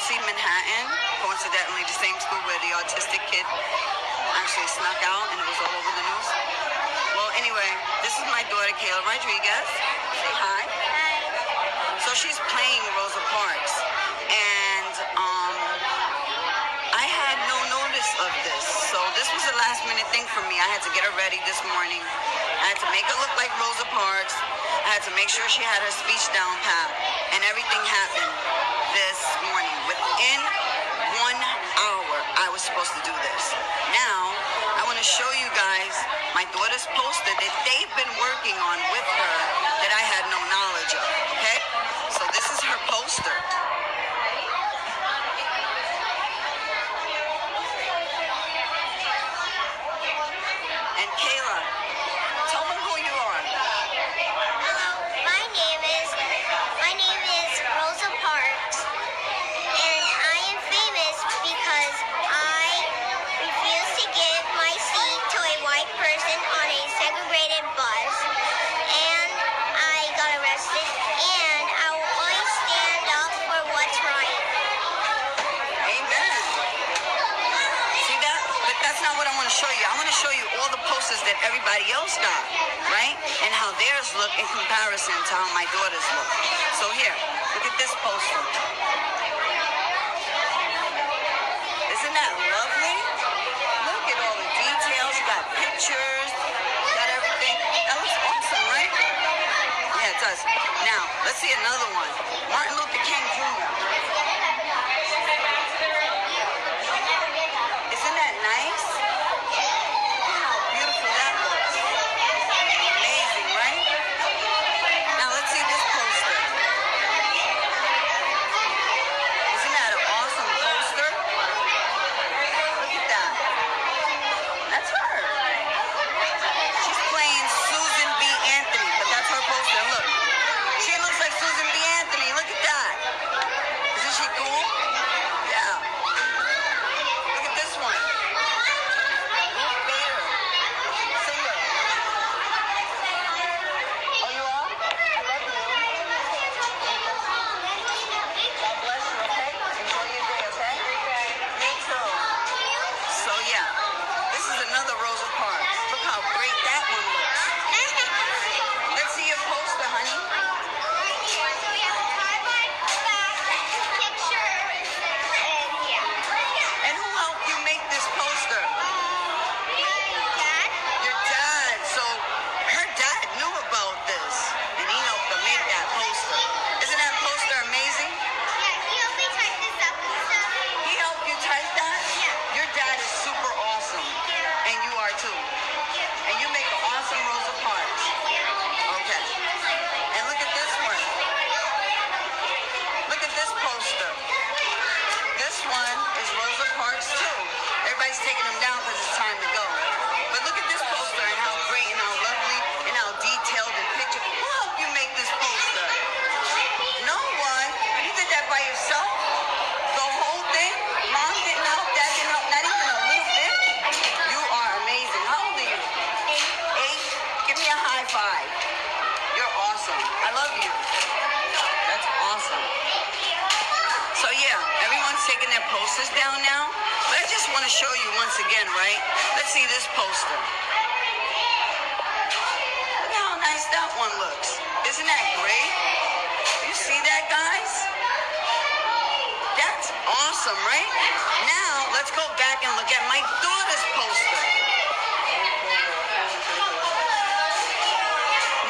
Chelsea, Manhattan. Coincidentally, the same school where the autistic kid actually snuck out and it was all over the news. Well, anyway, this is my daughter, Kayla Rodriguez. Say hi. Hi. So she's playing Rosa Parks. And I had no notice of this. So this was a last minute thing for me. I had to get her ready this morning. I had to make her look like Rosa Parks. I had to make sure she had her speech down pat. And everything happened this morning. Within 1 hour, I was supposed to do this. Now, I want to show you guys my daughter's poster that they've been working on with her that I had no knowledge of, okay? So this is her poster. And Kayla, tell them who you are. Hello, my name is Rosa Parks, and I am famous because I refused to give my seat to a white person on a segregated bus, and I got arrested, and I will always stand up for what's right. Amen. See that? But that's not what I want to show you. I want to show you all the posters that everybody else got, right? And how theirs look in comparison to how my daughters look. So here, look at this poster. Isn't that lovely? Look at all the details. You got pictures, you got everything. That looks awesome, right? Yeah, it does. Now, let's see another one. Martin Luther King Jr. Isn't that nice? Look how beautiful that looks. Amazing, right? Now let's see this poster. Isn't that an awesome poster? Look at that. That's her. She's playing Susan B. Anthony, but that's her poster. Look, she looks like Susan B. Anthony. Look at that. Isn't she cool? Yeah. Look at this one. Ruth Bader. Singer. Oh, you are? I love you. God bless you, okay? Enjoy your day, okay? Me too. So, yeah. This is another Rosa Parks. Look how great that one looks. Let's see your poster, honey. And who helped you make this poster? Your dad. So her dad knew about this, and he helped her make that poster. Isn't that poster amazing? He helped you type that? Your dad is super awesome, and you are too. And you make an awesome Rosa Parks. Okay. And look at this one. Look at this poster. This one is Rosa Parks too. Everybody's taking them down because it's time to go. But look at this poster and how great and how lovely and how detailed and pictured. Who helped you make this poster? No one. You did that by yourself? The whole thing? Mom didn't help, Dad didn't help, not even a little bit? You are amazing. How old are you? 8? Give me a high five. You're awesome. I love you. That's awesome. So yeah, everyone's taking their posters down now. But I just want to show you once again, right? Let's see this poster. Look how nice that one looks. Isn't that great? You see that, guys? That's awesome, right? Now, let's go back and look at my daughter's poster.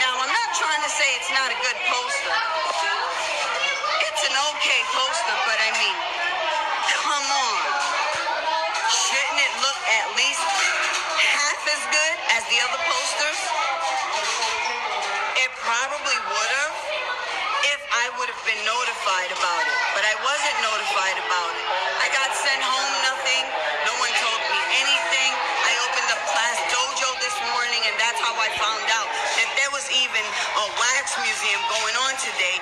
Now, I'm not trying to say it's not a good poster. It's an okay poster, but I mean, come on. Shouldn't it look at least half as good as the other posters? It probably would have if I would have been notified about it, but I wasn't notified about it. I got sent home nothing. No one told me anything. I opened up Class Dojo this morning, and that's how I found out that there was even a wax museum going on today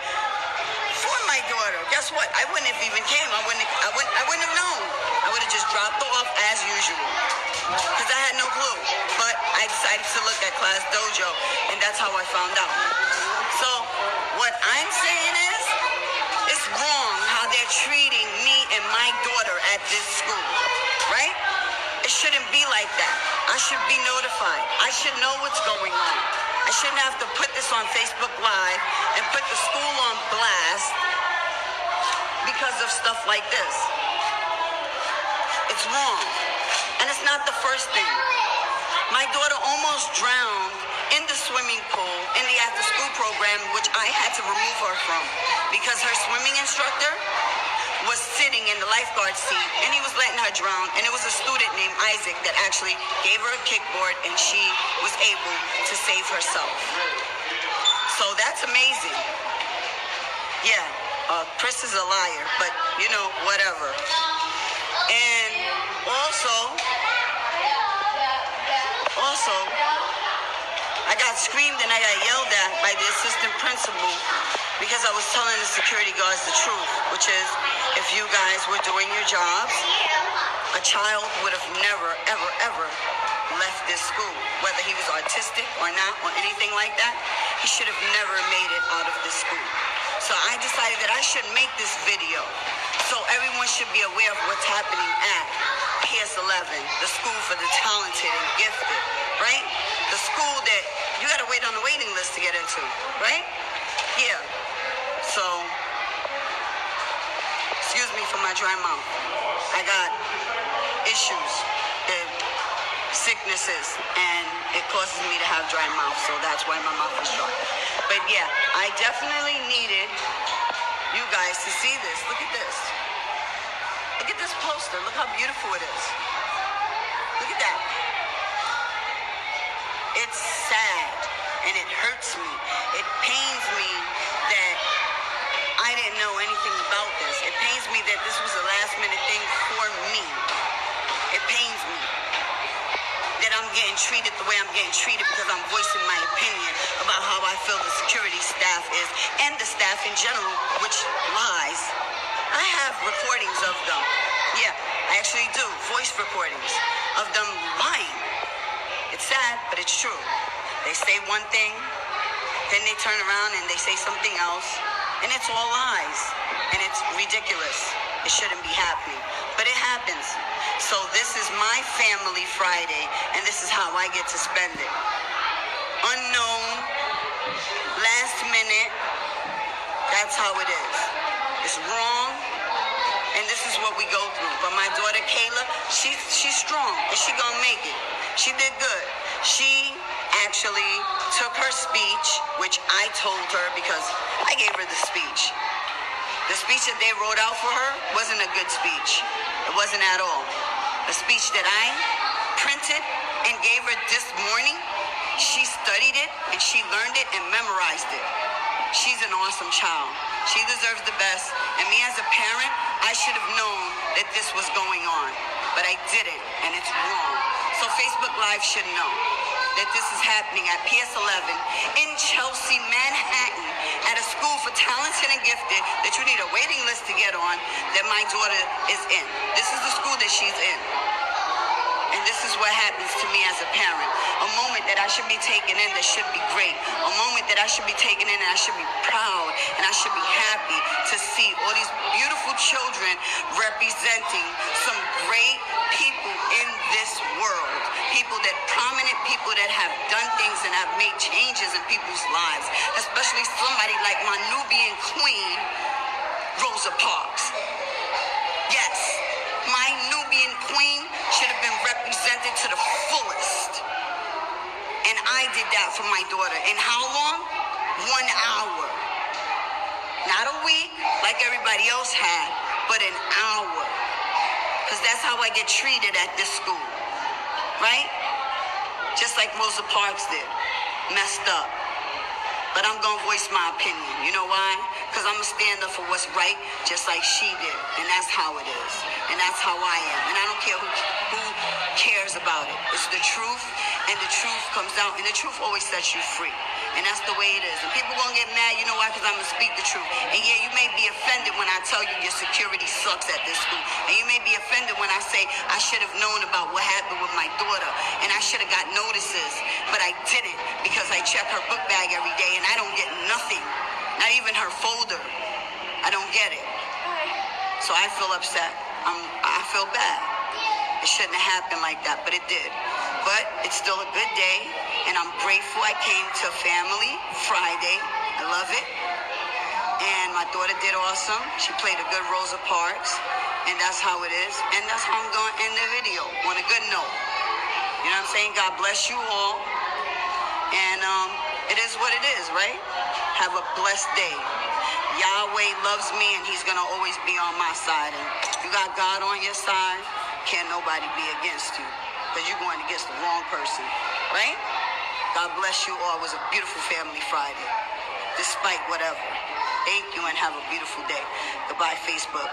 for my daughter. Guess what? I wouldn't have even came. I wouldn't have known. I would have just dropped her off as usual because I had no clue. But I decided to look at Class Dojo, and that's how I found out. So what I'm saying is, it's wrong how they're treating me at this school, right? It shouldn't be like that. I should be notified. I should know what's going on. I shouldn't have to put this on Facebook Live and put the school on blast because of stuff like this. It's wrong. And it's not the first thing. My daughter almost drowned in the swimming pool in the after-school program, which I had to remove her from because her swimming instructor was sitting in the lifeguard seat and he was letting her drown, and it was a student named Isaac that actually gave her a kickboard and she was able to save herself. So that's amazing. Yeah, Chris is a liar, but you know, whatever. And also, I got screamed and I got yelled at by the assistant principal because I was telling the security guards the truth, which is, if you guys were doing your jobs, a child would have never, ever, ever left this school. Whether he was autistic or not, or anything like that, he should have never made it out of this school. So I decided that I should make this video so everyone should be aware of what's happening at PS11, the school for the talented and gifted, right? The school that you gotta wait on the waiting list to get into, right? Yeah. So, excuse me for my dry mouth. I got issues, sicknesses, and it causes me to have dry mouth, so that's why my mouth is dry. But yeah, I definitely needed you guys to see this. Look at this. Look at this poster. Look how beautiful it is. Look at that. It's sad and it hurts me. It pains me that I didn't know anything about this. It pains me that this was a last minute thing for me. It pains me that I'm getting treated the way I'm getting treated because I'm voicing my opinion about how I feel the security staff is and the staff in general, which lies. I have recordings of them. Yeah, I actually do. Voice recordings of them lying. It's sad, but it's true. They say one thing, then they turn around and they say something else, and it's all lies. And it's ridiculous. It shouldn't be happening, but it happens. So this is my family Friday, and this is how I get to spend it. Unknown, last minute, that's how it is. It's wrong, and this is what we go through. But my daughter Kayla, she's strong, and she gonna make it. She did good. She actually took her speech, which I told her because I gave her the speech. The speech that they wrote out for her wasn't a good speech. It wasn't at all. The speech that I printed and gave her this morning, she studied it and she learned it and memorized it. She's an awesome child. She deserves the best. And me as a parent, I should have known that this was going on. But I didn't, and it's wrong. So Facebook Live should know that this is happening at PS11 in Chelsea, Manhattan, at a school for talented and gifted that you need a waiting list to get on, that my daughter is in. This is the school that she's in. And this is what happens to me as a parent. A moment that I should be taken in that should be great. A moment that I should be taken in and I should be proud and I should be happy to see all these beautiful children representing some great people in this world. People that, prominent people that have done things and have made changes in people's lives. Especially somebody like my Nubian queen, Rosa Parks. Yes, my Nubian queen should have been represented to the fullest. And I did that for my daughter. And how long? 1 hour. Not a week like everybody else had, but an hour. Because that's how I get treated at this school. Right? Just like Rosa Parks did. Messed up. But I'm going to voice my opinion. You know why? Because I'm going to stand up for what's right, just like she did. And that's how it is. And that's how I am. And I don't care who cares about it. It's the truth, and the truth comes out. And the truth always sets you free. And that's the way it is. And people going to get mad, you know why? Because I'm going to speak the truth. And yeah, you may be offended when I tell you your security sucks at this school. And you may be offended when I say I should have known about what happened with my daughter. And I should have got notices. But I didn't, because I check her book bag every day and I don't get nothing. Not even her folder. I don't get it. So I feel upset. I feel bad. It shouldn't have happened like that, but it did. But it's still a good day, and I'm grateful I came to family Friday. I love it. And my daughter did awesome. She played a good Rosa Parks, and that's how it is. And that's how I'm going to end the video, on a good note. You know what I'm saying? God bless you all. And it is what it is, right? Have a blessed day. Yahweh loves me, and he's going to always be on my side. And you got God on your side, can't nobody be against you, because you're going against the wrong person, right? God bless you all. It was a beautiful family Friday, despite whatever. Thank you, and have a beautiful day. Goodbye, Facebook.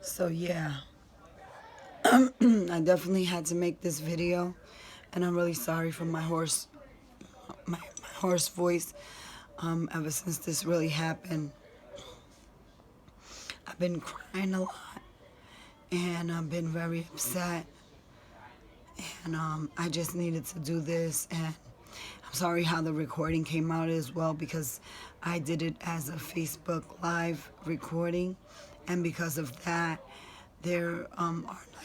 So yeah, I definitely had to make this video, and I'm really sorry for my hoarse voice. Ever since this really happened, I've been crying a lot, and I've been very upset, and I just needed to do this. And I'm sorry how the recording came out as well, because I did it as a Facebook Live recording, and because of that, there are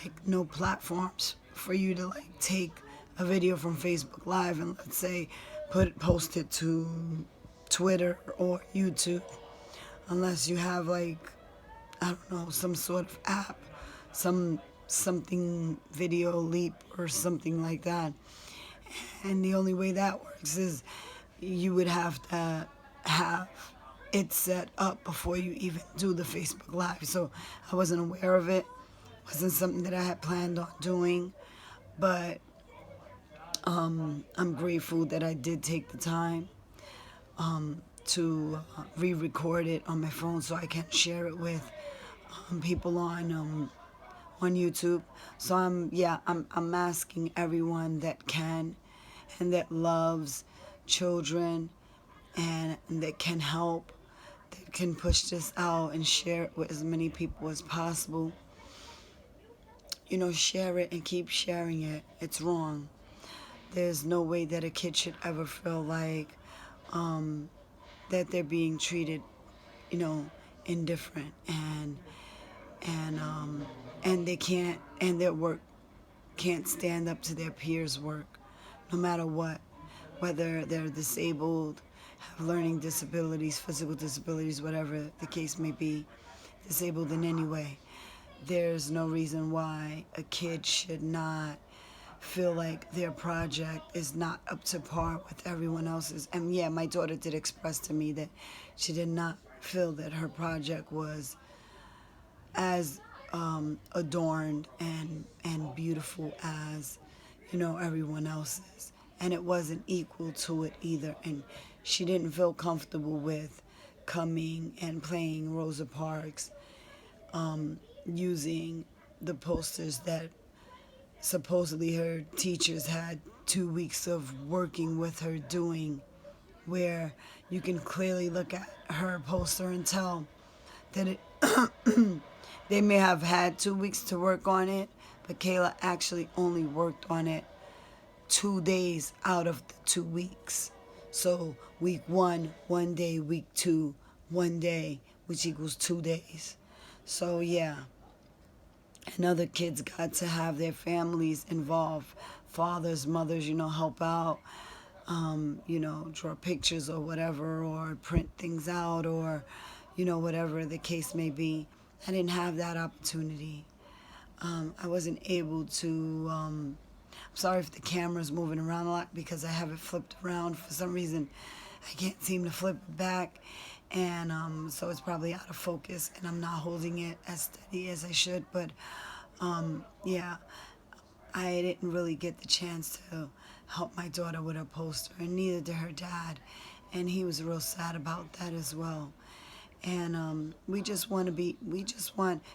like no platforms for you to like take a video from Facebook Live and, let's say, post it to Twitter or YouTube, unless you have like, I don't know, some sort of app, something Video Leap or something like that. And the only way that works is you would have to have it set up before you even do the Facebook Live. So I wasn't aware of it. Wasn't something that I had planned on doing, but I'm grateful that I did take the time to re-record it on my phone so I can share it with people on YouTube. So I'm asking everyone that can and that loves children and that can help, that can push this out and share it with as many people as possible. You know, share it and keep sharing it. It's wrong. There's no way that a kid should ever feel like that they're being treated, you know, indifferent, and they can't, and their work can't stand up to their peers' work, no matter what, whether they're disabled, have learning disabilities, physical disabilities, whatever the case may be, disabled in any way. There's no reason why a kid should not feel like their project is not up to par with everyone else's. And yeah, my daughter did express to me that she did not feel that her project was as adorned and beautiful as, you know, everyone else's. And it wasn't equal to it either. And she didn't feel comfortable with coming and playing Rosa Parks, using the posters that supposedly her teachers had 2 weeks of working with her doing, where you can clearly look at her poster and tell that it they may have had 2 weeks to work on it, but Kayla actually only worked on it 2 days out of the 2 weeks. So week 1, 1 day, week 2, 1 day, which equals 2 days. So yeah. And other kids got to have their families involved. Fathers, mothers, you know, help out, you know, draw pictures or whatever, or print things out, or, you know, whatever the case may be. I didn't have that opportunity. I wasn't able to, I'm sorry if the camera's moving around a lot, because I have it flipped around. For some reason, I can't seem to flip it back. And so it's probably out of focus, and I'm not holding it as steady as I should. But yeah, I didn't really get the chance to help my daughter with her poster, and neither did her dad. And he was real sad about that as well. And we just want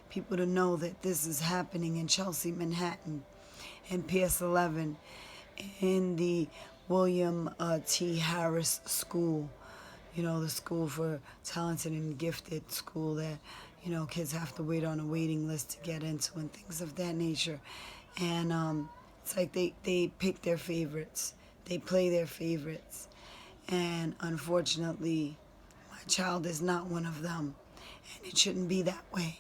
people to know that this is happening in Chelsea, Manhattan, in PS11, in the William T Harris School. You know, the school for talented and gifted school that, You know, kids have to wait on a waiting list to get into and things of that nature. And it's like they pick their favorites. They play their favorites. And unfortunately, my child is not one of them. And it shouldn't be that way.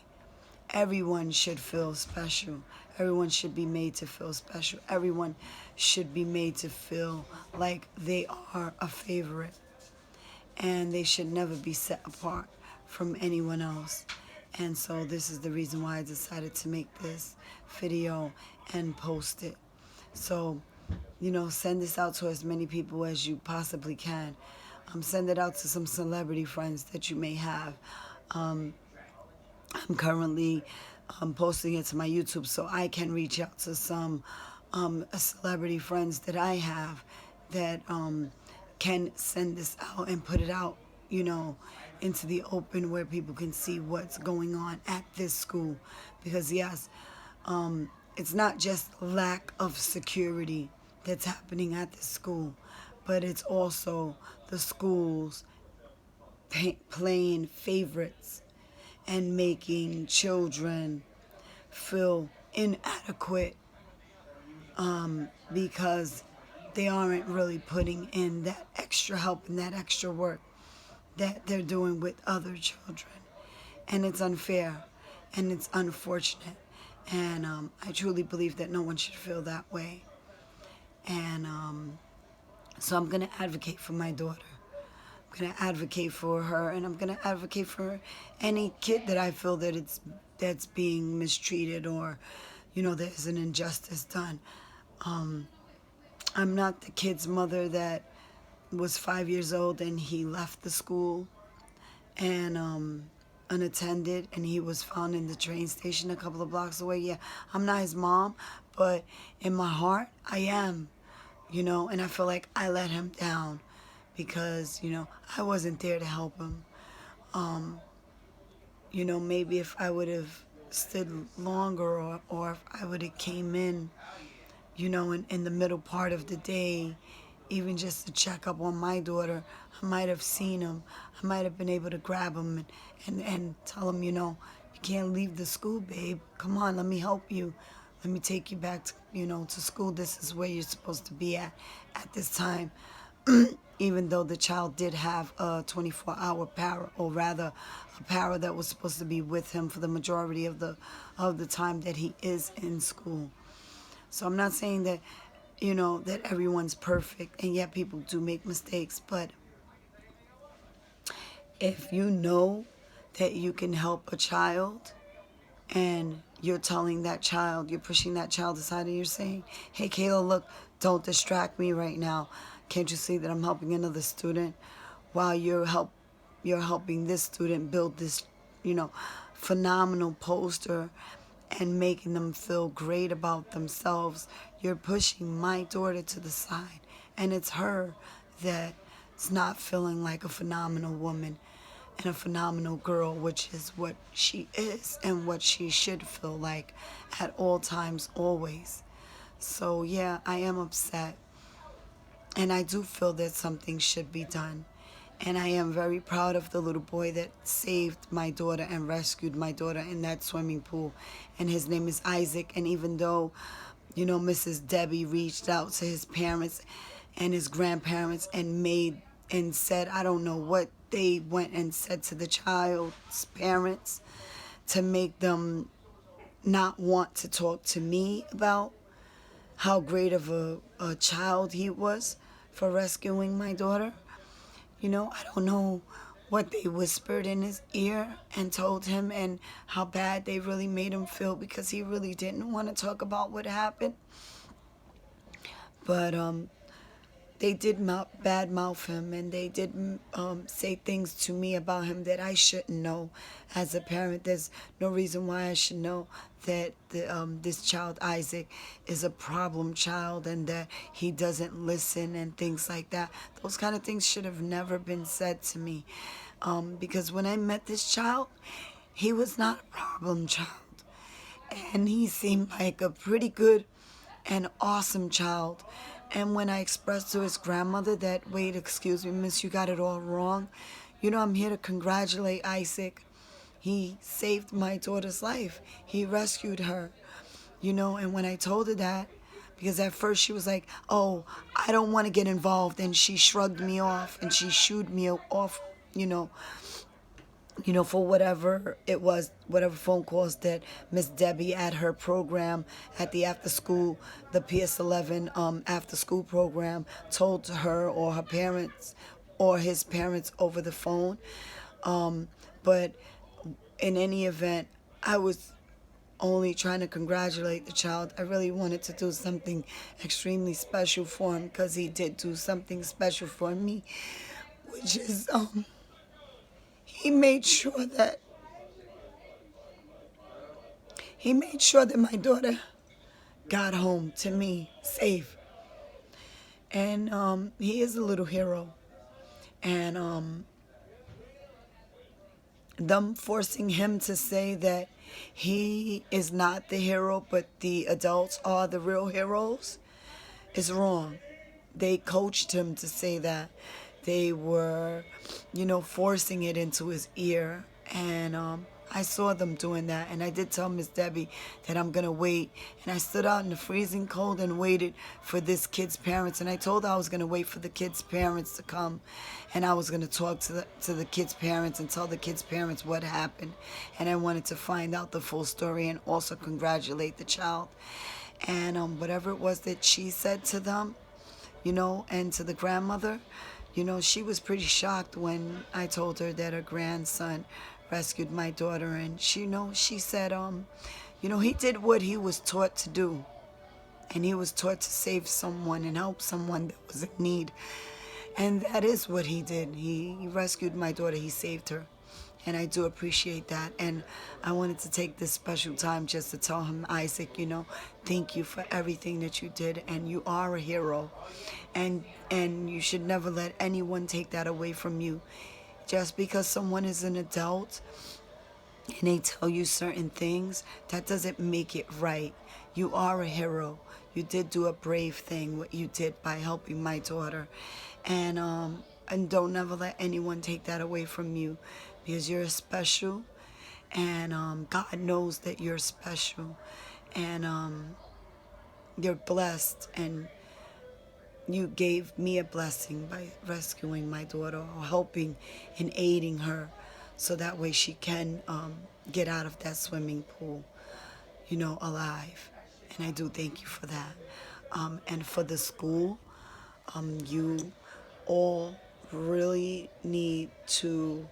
Everyone should feel special. Everyone should be made to feel special. Everyone should be made to feel like they are a favorite. And they should never be set apart from anyone else. And so this is the reason why I decided to make this video and post it. So, you know, send this out to as many people as you possibly can. Send it out to some celebrity friends that you may have. I'm currently posting it to my YouTube so I can reach out to some celebrity friends that I have that can send this out and put it out, you know, into the open where people can see what's going on at this school. Because yes, it's not just lack of security that's happening at this school, but it's also the schools playing favorites and making children feel inadequate because they aren't really putting in that extra help and that extra work that they're doing with other children. And it's unfair and it's unfortunate. And I truly believe that no one should feel that way. And so I'm going to advocate for my daughter. I'm going to advocate for her, and I'm going to advocate for any kid that I feel that that's being mistreated or, you know, there's an injustice done. I'm not the kid's mother that was 5 years old and he left the school and unattended and he was found in the train station a couple of blocks away. Yeah, I'm not his mom, but in my heart, I am, you know, and I feel like I let him down because, you know, I wasn't there to help him. You know, maybe if I would have stood longer or if I would have came in, you know, in the middle part of the day, even just to check up on my daughter, I might have seen him. I might have been able to grab him and tell him, you know, you can't leave the school, babe. Come on, let me help you. Let me take you back to, you know, to school. This is where you're supposed to be at this time. Even though the child did have a 24-hour para, or rather a para that was supposed to be with him for the majority of the time that he is in school. So I'm not saying that, you know, that everyone's perfect, and yet people do make mistakes. But if you know that you can help a child and you're telling that child, you're pushing that child aside and you're saying, hey, Kayla, look, don't distract me right now. Can't you see that I'm helping another student while you're helping this student build this, you know, phenomenal poster and making them feel great about themselves. You're pushing my daughter to the side, and it's her that's not feeling like a phenomenal woman and a phenomenal girl, which is what she is and what she should feel like at all times, always. So yeah, I am upset, and I do feel that something should be done. And I am very proud of the little boy that saved my daughter and rescued my daughter in that swimming pool. And his name is Isaac. And even though, you know, Mrs. Debbie reached out to his parents and his grandparents and said, I don't know what they went and said to the child's parents to make them not want to talk to me about how great of a child he was for rescuing my daughter. You know, I don't know what they whispered in his ear and told him and how bad they really made him feel because he really didn't want to talk about what happened. But they did badmouth him, and they did say things to me about him that I shouldn't know as a parent. There's no reason why I should know that this child, Isaac, is a problem child and that he doesn't listen and things like that. Those kind of things should have never been said to me. Because when I met this child, he was not a problem child. And he seemed like a pretty good and awesome child. And when I expressed to his grandmother that, wait, excuse me, miss, you got it all wrong. You know, I'm here to congratulate Isaac He saved my daughter's life. He rescued her, you know. And when I told her that, because at first she was like, oh, I don't want to get involved. And she shrugged me off and she shooed me off, for whatever it was, whatever phone calls that Miss Debbie at her program at the after school, the PS11 after school program told to her or her parents or his parents over the phone. But in any event, I was only trying to congratulate the child. I really wanted to do something extremely special for him because he did do something special for me, which is he made sure that my daughter got home to me safe. And he is a little hero. And them forcing him to say that he is not the hero, but the adults are the real heroes, is wrong. They coached him to say that. They were, forcing it into his ear. And I saw them doing that. And I did tell Miss Debbie that I'm going to wait. And I stood out in the freezing cold and waited for this kid's parents. And I told her I was going to wait for the kid's parents to come. And I was going to talk to the kid's parents and tell the kid's parents what happened. And I wanted to find out the full story and also congratulate the child. And whatever it was that she said to them, and to the grandmother, she was pretty shocked when I told her that her grandson rescued my daughter. And she said, he did what he was taught to do. And he was taught to save someone and help someone that was in need. And that is what he did. He rescued my daughter. He saved her. And I do appreciate that. And I wanted to take this special time just to tell him, Isaac, thank you for everything that you did. And you are a hero. And you should never let anyone take that away from you. Just because someone is an adult and they tell you certain things, that doesn't make it right. You are a hero. You did do a brave thing, what you did by helping my daughter. And don't never let anyone take that away from you, because you're special, and God knows that you're special, and you're blessed, and you gave me a blessing by rescuing my daughter or helping and aiding her so that way she can get out of that swimming pool, alive. And I do thank you for that. And for the school, you all really need to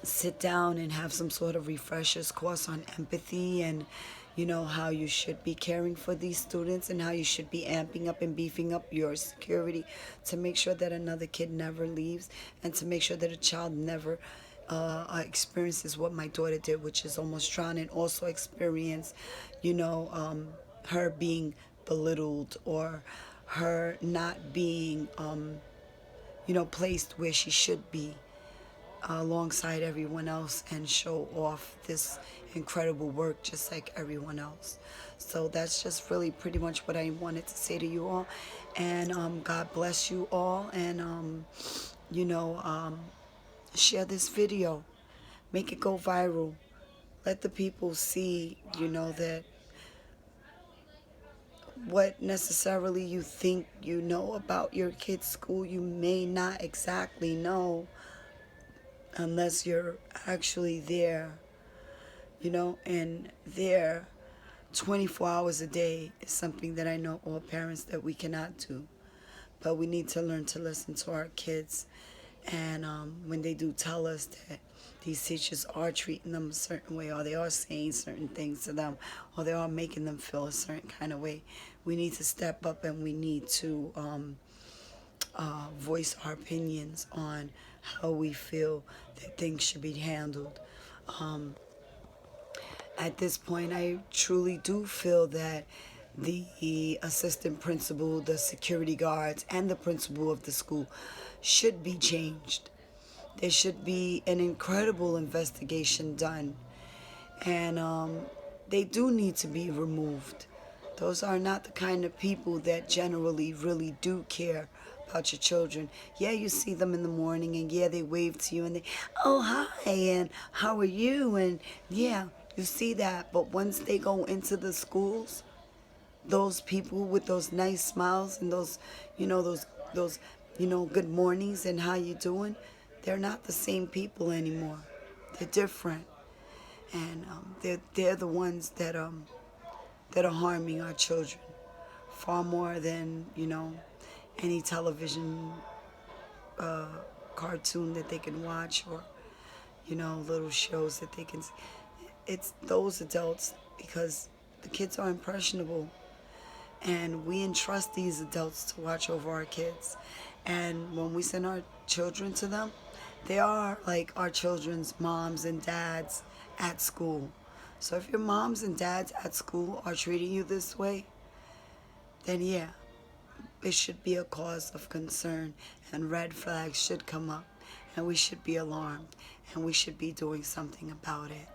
sit down and have some sort of refreshers course on empathy and how you should be caring for these students and how you should be amping up and beefing up your security to make sure that another kid never leaves and to make sure that a child never experiences what my daughter did, which is almost drown, and also experience her being belittled or her not being placed where she should be alongside everyone else and show off this incredible work just like everyone else. So that's just really pretty much what I wanted to say to you all. And God bless you all. And share this video, make it go viral, let the people see that what necessarily you think you know about your kid's school, you may not exactly know unless you're actually there, and there 24 hours a day is something that I know all parents that we cannot do. But we need to learn to listen to our kids. And when they do tell us that these teachers are treating them a certain way, or they are saying certain things to them, or they are making them feel a certain kind of way, we need to step up and we need to voice our opinions on how we feel that things should be handled. At this point, I truly do feel that the assistant principal, the security guards, and the principal of the school should be changed. There should be an incredible investigation done. And they do need to be removed. Those are not the kind of people that generally really do care about your children. Yeah, you see them in the morning, and yeah, they wave to you, and they, oh, hi, and how are you? And yeah, you see that. But once they go into the schools, those people with those nice smiles and those, those, good mornings and how you doing, they're not the same people anymore. They're different, and they're the ones that are harming our children far more than any television cartoon that they can watch, or little shows that they can. It's those adults, because the kids are impressionable, and we entrust these adults to watch over our kids. And when we send our children to them, they are like our children's moms and dads at school. So if your moms and dads at school are treating you this way, then yeah, it should be a cause of concern, and red flags should come up, and we should be alarmed, and we should be doing something about it.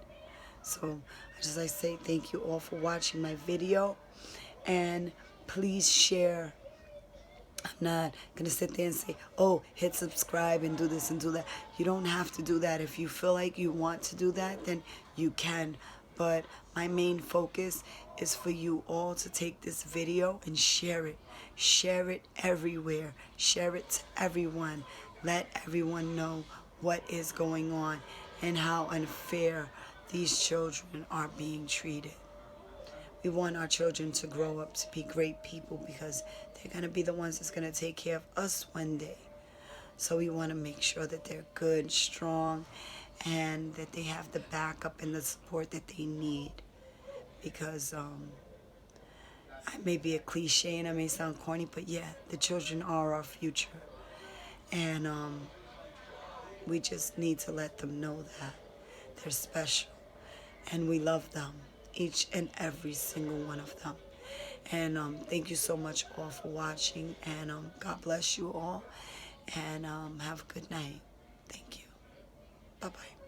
So as I say, thank you all for watching my video, and please share. I'm not going to sit there and say, oh, hit subscribe and do this and do that. You don't have to do that. If you feel like you want to do that, then you can. But my main focus is for you all to take this video and share it. Share it everywhere. Share it to everyone. Let everyone know what is going on and how unfair these children are being treated. We want our children to grow up to be great people, because they're going to be the ones that's going to take care of us one day. So we want to make sure that they're good, strong, and that they have the backup and the support that they need. Because I may be a cliche and I may sound corny, but yeah, the children are our future. And we just need to let them know that they're special and we love them, each and every single one of them. And thank you so much all for watching, and God bless you all, and have a good night. Thank you. Bye-bye.